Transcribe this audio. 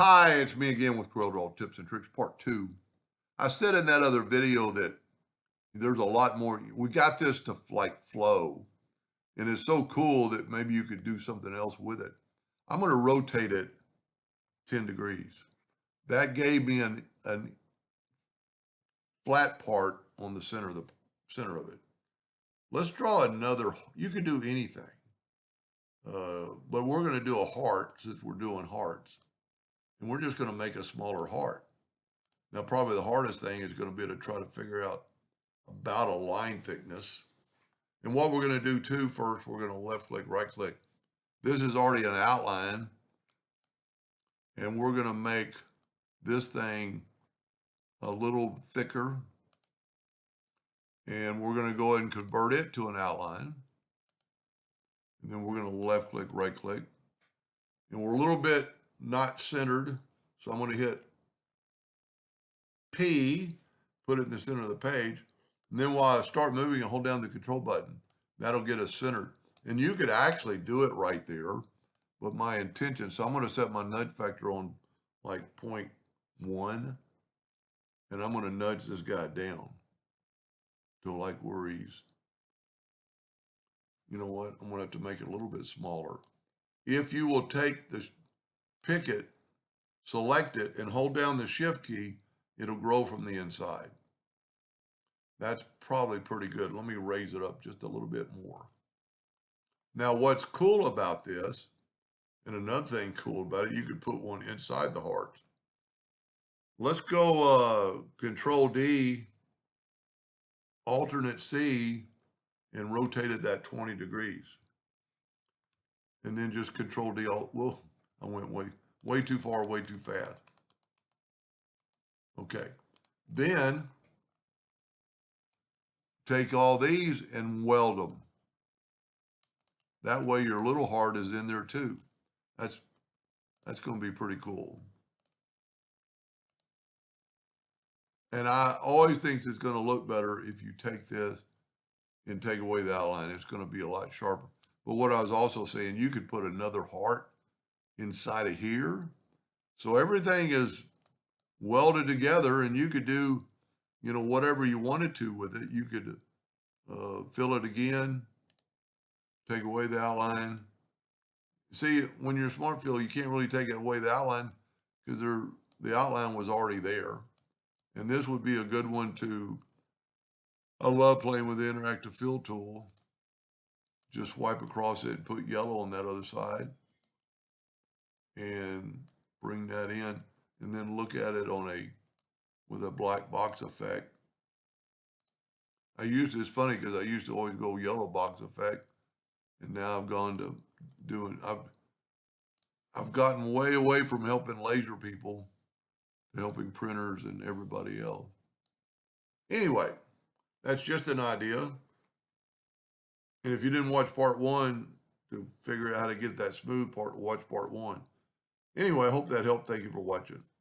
Hi, it's me again with Corel Draw Tips and Tricks Part 2. I said in that other video that there's a lot more. We got this to like flow, and it's so cool that maybe you could do something else with it. I'm going to rotate it 10 degrees. That gave me an flat part on the center of it. Let's draw another. You can do anything, but we're going to do a heart since we're doing hearts. And we're just going to make a smaller heart. Now, probably the hardest thing is going to be to try to figure out about a line thickness. And what we're going to do too, first, we're going to left click, right click. This is already an outline. And we're going to make this thing a little thicker. And we're going to go ahead and convert it to an outline. And then we're going to left click, right click. And we're a little bit not centered. So I'm going to hit P, put it in the center of the page. And then while I start moving and hold down the control button, that'll get us centered. And you could actually do it right there, but my intention, so I'm going to set my nudge factor on like 0.1, and I'm going to nudge this guy down to like where he's, you know what, I'm going to have to make it a little bit smaller. If you will take this, pick it, select it, and hold down the shift key, it'll grow from the inside. That's probably pretty good. Let me raise it up just a little bit more. Now, what's cool about this, and another thing cool about it, you could put one inside the heart. Let's go Control D, Alternate C, and rotate it that 20 degrees. And then just Control D. Whoa, I went way too far, way too fast. Okay. Then take all these and weld them. That way your little heart is in there too. That's going to be pretty cool. And I always think it's going to look better if you take this and take away the outline. It's going to be a lot sharper. But what I was also saying, you could put another heart inside of here. So everything is welded together, and you could do, you know, whatever you wanted to with it. You could fill it again, take away the outline. See, when you're smart fill, you can't really take away the outline because the outline was already there. And this would be a good one to, I love playing with the interactive fill tool. Just wipe across it and put yellow on that other side and bring that in, and then look at it with a black box effect. It's funny because I used to always go yellow box effect, and now I've gone to doing, I've gotten way away from helping laser people to helping printers and everybody else. Anyway, that's just an idea. And if you didn't watch part 1 to figure out how to get that smooth part, watch part 1. Anyway, I hope that helped. Thank you for watching.